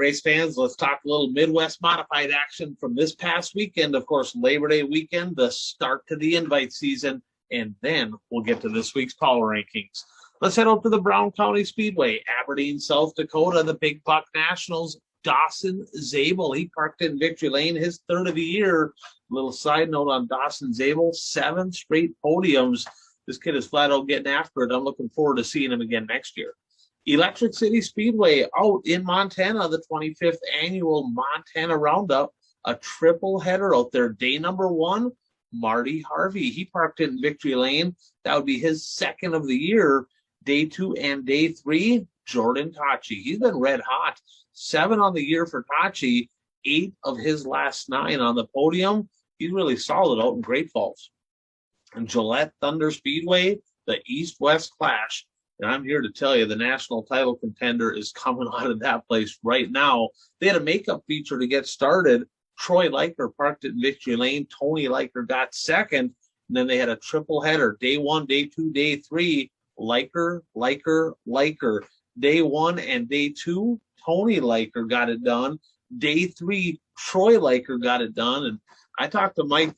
race fans, let's talk a little Midwest modified action from this past weekend. Of course, Labor Day weekend, the start to the invite season, and then we'll get to this week's power rankings. Let's head out to the Brown County Speedway, Aberdeen, South Dakota, the Big Buck Nationals. Dawson Zabel, he parked in Victory Lane, his third of the year. Little side note on Dawson Zabel, 7 straight podiums. This kid is flat out getting after it. I'm looking forward to seeing him again next year. Electric City Speedway out in Montana, the 25th annual Montana Roundup, a triple header out there. Day number 1, Marty Harvey. He parked in Victory Lane. That would be his second of the year. Day 2 and day 3, Jordan Tachi. He's been red hot. 7 on the year for Tachi, 8 of his last 9 on the podium. He's really solid out in Great Falls. And Gillette Thunder Speedway, the East-West Clash. And I'm here to tell you the national title contender is coming out of that place right now. They had a makeup feature to get started. Troy Liker parked at Victory Lane. Tony Liker got second. And then they had a triple header. Day 1, day 2, day 3. Liker. Day 1 and day 2, Tony Liker got it done. Day 3, Troy Liker got it done. And I talked to Mike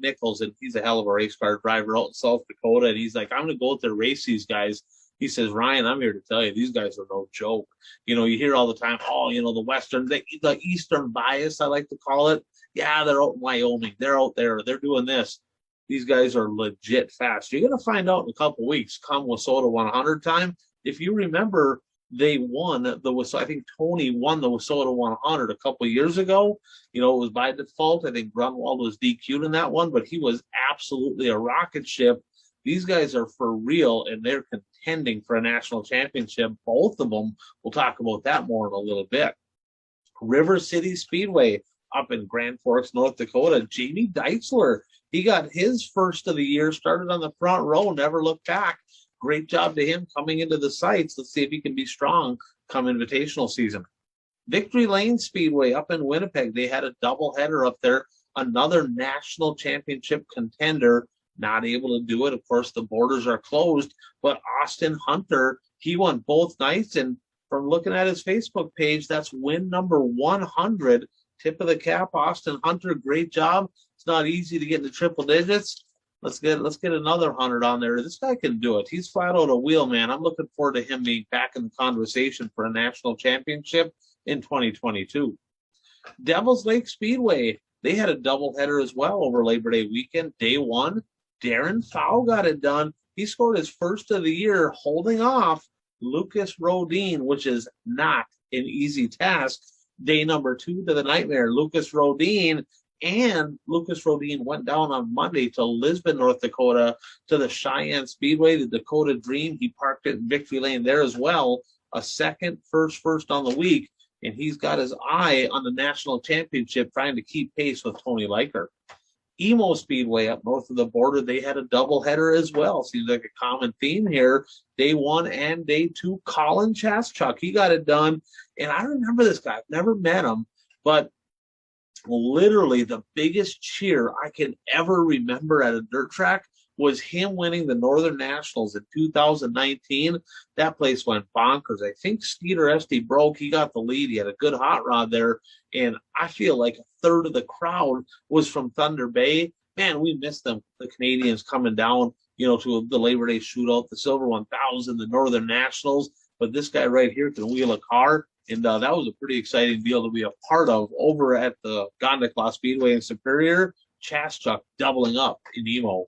Nichols, and he's a hell of a race car driver out in South Dakota. And he's like, I'm going to go out there and race these guys. He says, Ryan, I'm here to tell you, these guys are no joke. You hear all the time, the Eastern bias, I like to call it. Yeah, they're out in Wyoming. They're out there. They're doing this. These guys are legit fast. You're going to find out in a couple weeks, come WISSOTA 100 time. If you remember, they won I think Tony won the WISSOTA 100 a couple years ago. It was by default. I think Grunwald was DQ'd in that one, but he was absolutely a rocket ship. These guys are for real, and they're contending for a national championship. Both of them. We'll talk about that more in a little bit. River City Speedway up in Grand Forks, North Dakota. Jamie Deitzler, he got his first of the year, started on the front row, never looked back. Great job to him coming into the sights. Let's see if he can be strong come invitational season. Victory Lane Speedway up in Winnipeg. They had a doubleheader up there. Another national championship contender. Not able to do it. Of course, the borders are closed. But Austin Hunter, he won both nights. And from looking at his Facebook page, that's win number 100. Tip of the cap, Austin Hunter. Great job. It's not easy to get into triple digits. Let's get another 100 on there. This guy can do it. He's flat out a wheel, man. I'm looking forward to him being back in the conversation for a national championship in 2022. Devil's Lake Speedway, they had a doubleheader as well over Labor Day weekend. Day 1, Darren Fow got it done. He scored his first of the year holding off Lucas Rodin, which is not an easy task. Day number 2 to the nightmare, Lucas Rodin. And Lucas Rodin went down on Monday to Lisbon, North Dakota, to the Cheyenne Speedway, the Dakota Dream. He parked it in Victory Lane there as well. A second, first on the week. And he's got his eye on the national championship, trying to keep pace with Tony Liker. Emo Speedway up north of the border, they had a doubleheader as well. Seems like a common theme here. Day 1 and day 2, Colin Chaschuk, he got it done. And I remember this guy. I've never met him, but literally the biggest cheer I can ever remember at a dirt track was him winning the Northern Nationals in 2019. That place went bonkers. I think Skeeter Esty broke. He got the lead. He had a good hot rod there. And I feel like a third of the crowd was from Thunder Bay. Man, we missed them, the Canadians coming down, to the Labor Day shootout, the Silver 1000, the Northern Nationals. But this guy right here can wheel a car. And that was a pretty exciting deal to be a part of over at the Gondikla Speedway in Superior. Chaschuk doubling up in Emo.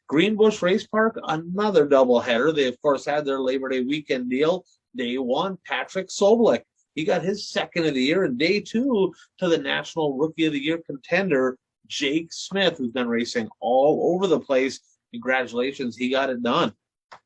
Greenbush Race Park, another doubleheader. They, of course, had their Labor Day weekend deal. Day 1, Patrick Sobolik. He got his second of the year. And day 2 to the National Rookie of the Year contender, Jake Smith, who's been racing all over the place. Congratulations, he got it done.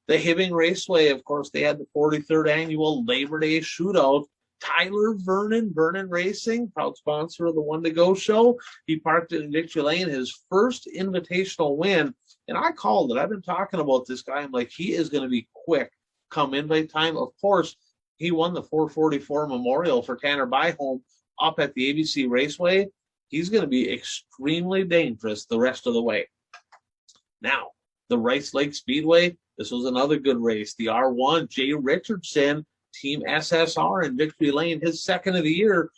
The Hibbing Raceway, of course, they had the 43rd annual Labor Day shootout. Tyler Vernon, Vernon Racing, proud sponsor of the One to Go show. He parked it in Victory Lane, his first invitational win. And I called it. I've been talking about this guy. I'm like, he is going to be quick come invite time. Of course, he won the 444 Memorial for Tanner Byholm up at the ABC Raceway. He's going to be extremely dangerous the rest of the way. Now, the Rice Lake Speedway, this was another good race. The R1, Jay Richardson, Team SSR in Victory Lane, his second of the year,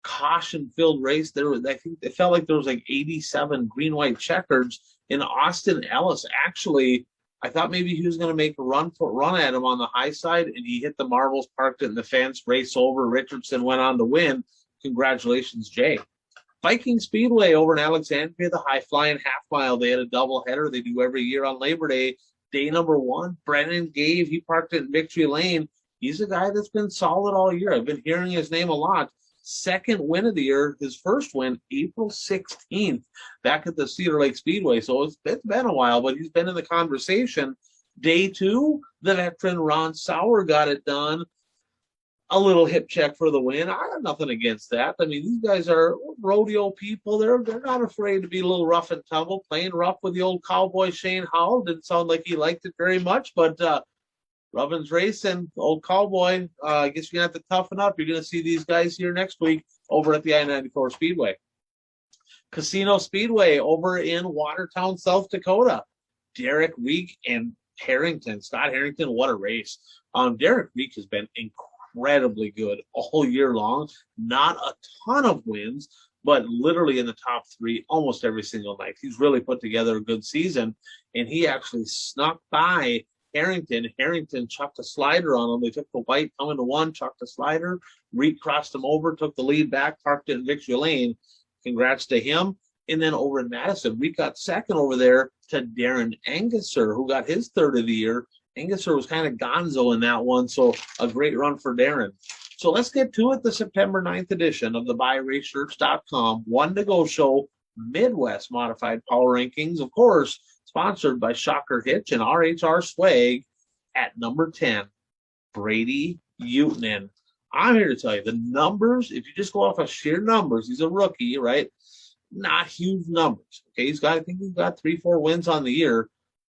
caution-filled race. I think it felt like there was like 87 green-white checkers. In Austin Ellis, actually, I thought maybe he was going to make a run at him on the high side, and he hit the marbles, parked it in the fence, race over. Richardson went on to win. Congratulations, Jay. Viking Speedway over in Alexandria, the high-flying half-mile. They had a doubleheader. They do every year on Labor Day. Day number 1, Brennan Gave, he parked it in Victory Lane. He's a guy that's been solid all year. I've been hearing his name a lot. Second win of the year, his first win, April 16th, back at the Cedar Lake Speedway. So it's been a while, but he's been in the conversation. Day 2, the veteran Ron Sauer got it done. A little hip check for the win. I have nothing against that. I mean, these guys are rodeo people. They're not afraid to be a little rough and tumble. Playing rough with the old cowboy Shane Howell didn't sound like he liked it very much, but Robbins Racing, old cowboy. I guess you're going to have to toughen up. You're going to see these guys here next week over at the I-94 Speedway. Casino Speedway over in Watertown, South Dakota. Derek Reek and Harrington. Scott Harrington, what a race. Derek Reek has been incredibly good all year long. Not a ton of wins, but literally in the top 3 almost every single night. He's really put together a good season, and he actually snuck by Harrington. Harrington chucked a slider on him. They took the white coming to 1, chucked a slider. Reed crossed him over, took the lead back, parked it in Victory Lane. Congrats to him. And then over in Madison, Reed got second over there to Darren Angusser, who got his third of the year. Angusser was kind of gonzo in that one, so a great run for Darren. So let's get to it. The September 9th edition of the BuyRaceShirts.com One to Go Show Midwest Modified Power Rankings, of course, sponsored by Shocker Hitch and RHR Swag. At number 10, Brady Utman. I'm here to tell you the numbers. If you just go off of sheer numbers, he's a rookie, right? Not huge numbers. Okay, I think he's got 3-4 wins on the year,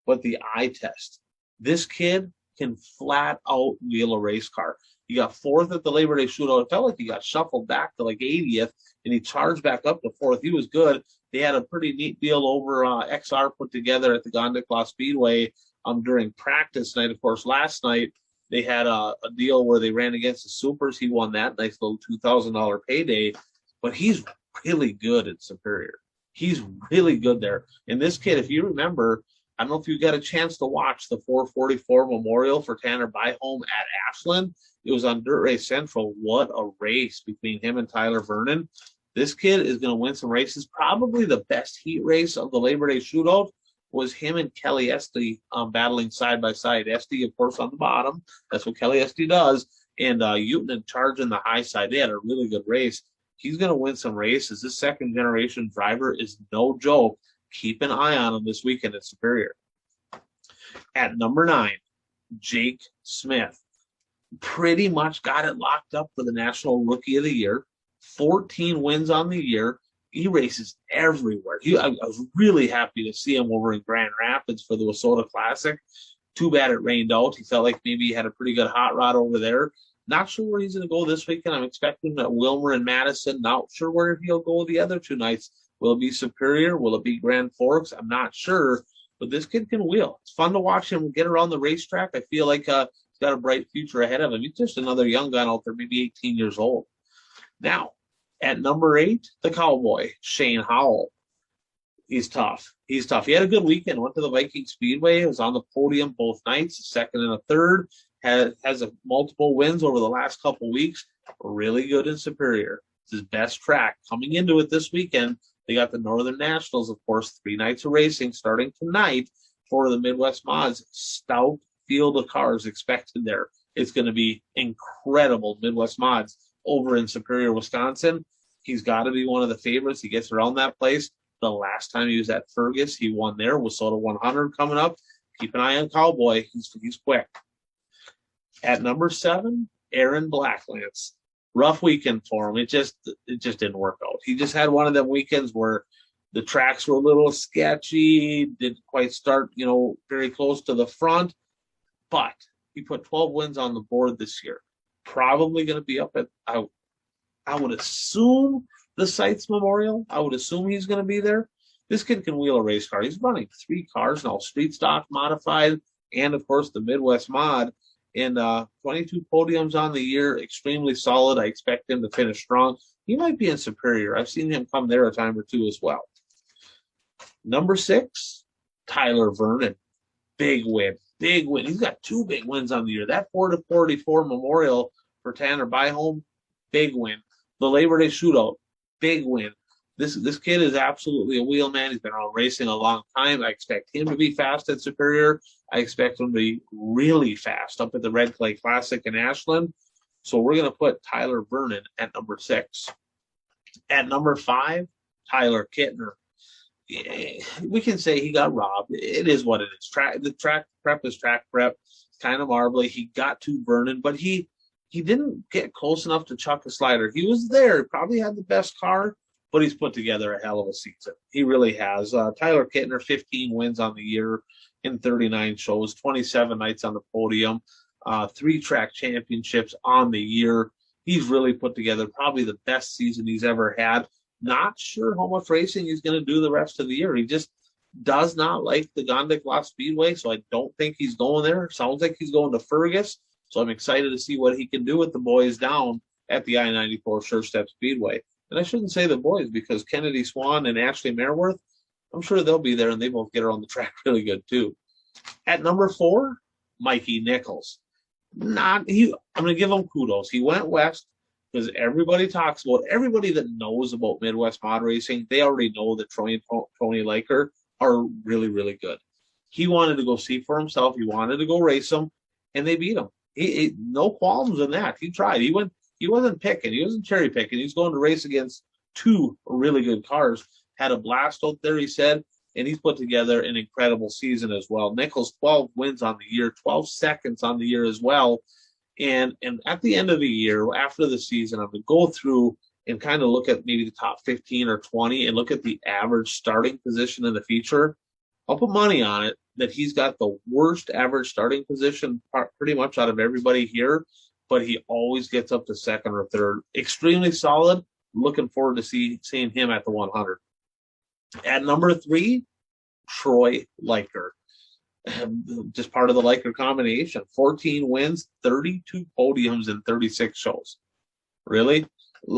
but the eye test. This kid can flat out wheel a race car. He got 4th at the Labor Day shootout. It felt like he got shuffled back to like 80th, and he charged back up to 4th. He was good. They had a pretty neat deal over XR put together at the Gondiclaw Speedway during practice night. Of course, last night they had a deal where they ran against the Supers. He won that nice little $2,000 payday, but he's really good at Superior. He's really good there. And this kid, if you remember, I don't know if you got a chance to watch the 444 Memorial for Tanner Byholm at Ashland. It was on Dirt Race Central. What a race between him and Tyler Vernon. This kid is going to win some races. Probably the best heat race of the Labor Day shootout was him and Kelly Esty battling side by side. Esty, of course, on the bottom. That's what Kelly Esty does. And Utman charging the high side. They had a really good race. He's going to win some races. This second-generation driver is no joke. Keep an eye on him this weekend at Superior. At number 9, Jake Smith. Pretty much got it locked up for the National Rookie of the Year. 14 wins on the year. He races everywhere. I was really happy to see him over in Grand Rapids for the Wissota Classic. Too bad it rained out. He felt like maybe he had a pretty good hot rod over there. Not sure where he's going to go this weekend. I'm expecting at Wilmer and Madison. Not sure where he'll go the other 2 nights. Will it be Superior? Will it be Grand Forks? I'm not sure. But this kid can wheel. It's fun to watch him get around the racetrack. I feel like he's got a bright future ahead of him. He's just another young gun out there, maybe 18 years old. Now, at number 8, the Cowboy, Shane Howell. He's tough. He had a good weekend. Went to the Viking Speedway. Was on the podium both nights, a second and a third. Has multiple wins over the last couple weeks. Really good in Superior. It's his best track. Coming into it this weekend, they got the Northern Nationals, of course, 3 nights of racing starting tonight for the Midwest Mods. Stout field of cars expected there. It's going to be incredible Midwest Mods over in Superior, Wisconsin. He's got to be one of the favorites. He gets around that place. The last time he was at Fergus, he won there. Wissota 100 coming up. Keep an eye on Cowboy. He's quick. At number 7, Aaron Blacklance. Rough weekend for him. It just didn't work out. He just had one of them weekends where the tracks were a little sketchy, didn't quite start, very close to the front. But he put 12 wins on the board this year. Probably going to be up at, I would assume, the Sites Memorial. I would assume he's going to be there. This kid can wheel a race car. He's running 3 cars now, street stock, modified, and, of course, the Midwest Mod. And 22 podiums on the year, extremely solid. I expect him to finish strong. He might be in Superior. I've seen him come there a time or two as well. Number 6, Tyler Vernon. Big win. Big win. He's got 2 big wins on the year. That 4-44 Memorial for Tanner Byholm, big win. The Labor Day Shootout, big win. This kid is absolutely a wheel man. He's been around racing a long time. I expect him to be fast at Superior. I expect him to be really fast up at the Red Clay Classic in Ashland. So we're going to put Tyler Vernon at number 6. At number 5, Tyler Kittner. We can say he got robbed. It is what it is. The track prep is track prep. It's kind of marbly. He got to Vernon, but he didn't get close enough to chuck a slider. He was there. Probably had the best car, but he's put together a hell of a season. He really has. Tyler Kittner, 15 wins on the year in 39 shows, 27 nights on the podium, 3 track championships on the year. He's really put together probably the best season he's ever had. Not sure how much racing he's going to do the rest of the year. He just does not like the Gondik Speedway, so I don't think he's going there. Sounds like he's going to Fergus, so I'm excited to see what he can do with the boys down at the I-94 Sure Step Speedway. And I shouldn't say the boys because Kennedy Swan and Ashley Merworth, I'm sure they'll be there, and they both get around the track really good too. At number 4, Mikey Nichols. I'm going to give him kudos. He went west because everybody talks about, everybody that knows about Midwest mod racing, they already know that Troy and Tony Liker are really, really good. He wanted to go see for himself. He wanted to go race them, and they beat him. He no qualms in that. He tried. He wasn't picking. He wasn't cherry picking. He's going to race against 2 really good cars. Had a blast out there, he said, and he's put together an incredible season as well. Nichols, 12 wins on the year, 12 seconds on the year as well. And at the end of the year, after the season, I'm going to go through and kind of look at maybe the top 15 or 20 and look at the average starting position in the feature. I'll put money on it that he's got the worst average starting position pretty much out of everybody here, but he always gets up to second or third. Extremely solid. Looking forward to seeing him at the 100. At number 3, Troy Liker. Just part of the Liker combination. 14 wins, 32 podiums, and 36 shows. Really?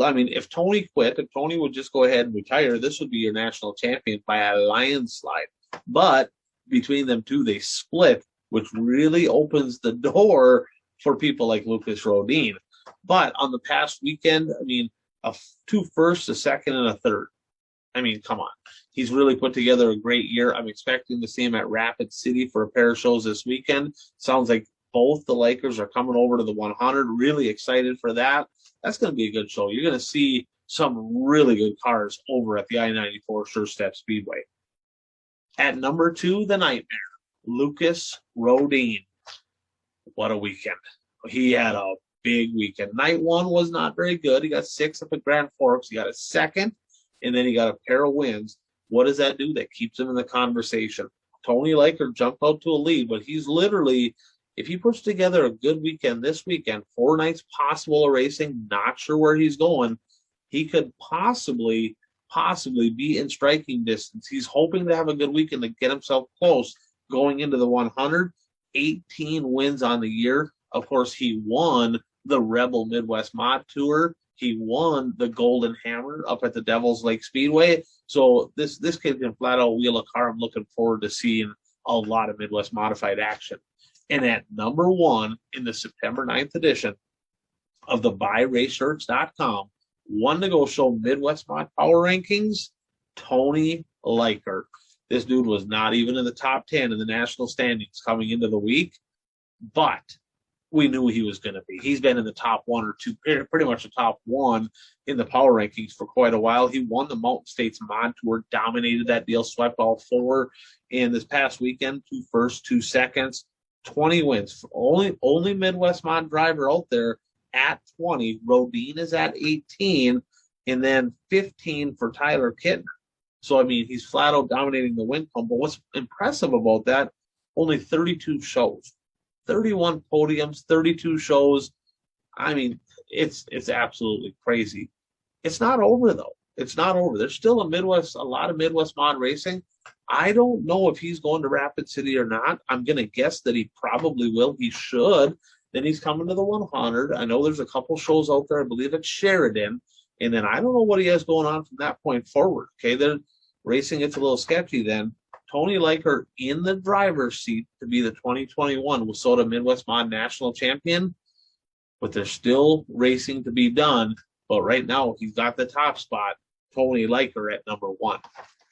I mean, if Tony quit, if Tony would just go ahead and retire, this would be your national champion by a landslide. But between them two, they split, which really opens the door for people like Lucas Rodin. But on the past weekend, I mean, 2 firsts, a second, and a third. I mean, come on. He's really put together a great year. I'm expecting to see him at Rapid City for a pair of shows this weekend. Sounds like both the Lakers are coming over to the 100. Really excited for that. That's going to be a good show. You're going to see some really good cars over at the I-94 Sure Step Speedway. At number 2, the Nightmare, Lucas Rodin. What a weekend. He had a big weekend. Night 1 was not very good. He got 6th up at Grand Forks. He got a 2nd, and then he got a pair of wins. What does that do? That keeps him in the conversation. Tony Liker jumped out to a lead, but he's literally, if he puts together a good weekend this weekend, 4 nights possible of racing, not sure where he's going, he could possibly be in striking distance. He's hoping to have a good weekend to get himself close going into the 100. 18 wins on the year. Of course, he won the Rebel Midwest Mod Tour. He won the Golden Hammer up at the Devil's Lake Speedway. So this kid can flat out wheel a car. I'm looking forward to seeing a lot of Midwest Modified action. And at number 1 in the September 9th edition of the BuyRaceShirts.com One to Go Show Midwest Mod Power Rankings, Tony Liker. This dude was not even in the top 10 in the national standings coming into the week, but we knew he was going to be. He's been in the top 1 or 2, pretty much the top 1 in the power rankings for quite a while. He won the Mountain States Mod Tour, dominated that deal, swept all 4. And this past weekend, 2 firsts, 2 seconds, 20 wins. Only Midwest Mod driver out there at 20. Rodin is at 18, and then 15 for Tyler Kittner. So, I mean, he's flat out dominating the win column. But what's impressive about that, only 32 shows. 31 podiums, 32 shows. I mean, it's absolutely crazy. It's not over, though. It's not over. There's still a lot of Midwest Mod racing. I don't know if he's going to Rapid City or not. I'm going to guess that he probably will. He should. Then he's coming to the 100. I know there's a couple shows out there. I believe it's Sheridan. And then I don't know what he has going on from that point forward. Okay, then racing gets a little sketchy then. Tony Leiker in the driver's seat to be the 2021 WISSOTA Midwest Mod National Champion, but there's still racing to be done. But right now, he's got the top spot, Tony Leiker at number 1.